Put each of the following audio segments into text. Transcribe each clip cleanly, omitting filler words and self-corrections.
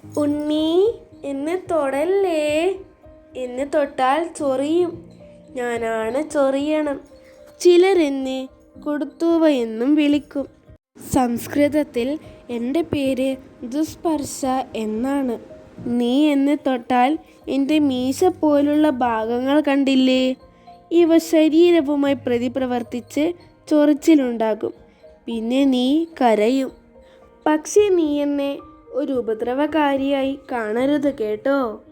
ഉണ്ണി, എന്നെ തൊടല്ലേ. എന്നെ തൊട്ടാൽ ചൊറിയും. ഞാനാണ് ചൊറിയണം. ചിലരെന്നെ കൊടുത്തൂവ എന്നും വിളിക്കും. സംസ്കൃതത്തിൽ എൻ്റെ പേര് ദുസ്പർശ എന്നാണ്. നീ എന്നെ തൊട്ടാൽ എൻ്റെ മീശ പോലുള്ള ഭാഗങ്ങൾ കണ്ടില്ലേ? ഇവ ശരീരവുമായി പ്രതിപ്രവർത്തിച്ച് ചൊറിച്ചിലുണ്ടാകും. പിന്നെ നീ കരയും. പക്ഷേ നീ എന്നെ ഒരു ഉപദ്രവകാരിയായി കാണരുത് കേട്ടോ.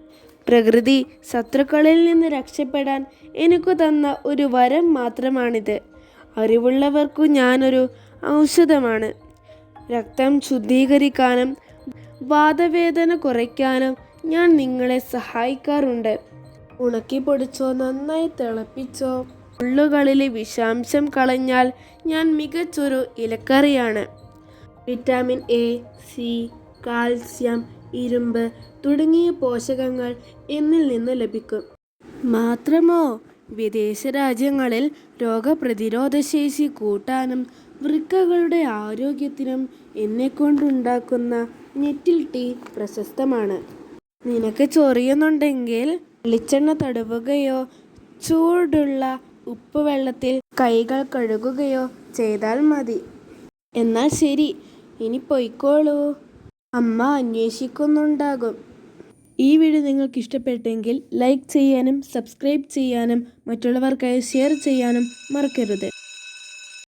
പ്രകൃതി ശത്രുക്കളിൽ നിന്ന് രക്ഷപ്പെടാൻ എനിക്കു തന്ന ഒരു വരം മാത്രമാണിത്. അറിവുള്ളവർക്കു ഞാനൊരു ഔഷധമാണ്. രക്തം ശുദ്ധീകരിക്കാനും വാതവേദന കുറയ്ക്കാനും ഞാൻ നിങ്ങളെ സഹായിക്കാറുണ്ട്. ഉണക്കി പൊടിച്ചോ, നന്നായി തിളപ്പിച്ചോ. മുള്ളുകളിലെ വിഷാംശം കളഞ്ഞാൽ ഞാൻ മികച്ചൊരു ഇലക്കറിയാണ്. വിറ്റാമിൻ എ, സി, കാൽസ്യം, ഇരുമ്പ് തുടങ്ങിയ പോഷകങ്ങൾ എന്നിൽ നിന്ന് ലഭിക്കും. മാത്രമോ, വിദേശ രാജ്യങ്ങളിൽ രോഗപ്രതിരോധശേഷി കൂട്ടാനും വൃക്കകളുടെ ആരോഗ്യത്തിനും എന്നെക്കൊണ്ടുണ്ടാക്കുന്ന നെറ്റിൽ ടീ പ്രശസ്തമാണ്. നിനക്ക് ചൊറിയുന്നുണ്ടെങ്കിൽ വെളിച്ചെണ്ണ തടവുകയോ ചൂടുള്ള ഉപ്പുവെള്ളത്തിൽ കൈകൾ കഴുകുകയോ ചെയ്താൽ മതി. എന്നാൽ ശരി, ഇനി പൊയ്ക്കോളൂ. അമ്മ അന്വേഷിക്കുന്നുണ്ടാകും. ഈ വീഡിയോ നിങ്ങൾക്ക് ഇഷ്ടപ്പെട്ടെങ്കിൽ ലൈക്ക് ചെയ്യാനും സബ്സ്ക്രൈബ് ചെയ്യാനും മറ്റുള്ളവർക്കായി ഷെയർ ചെയ്യാനും മറക്കരുത്.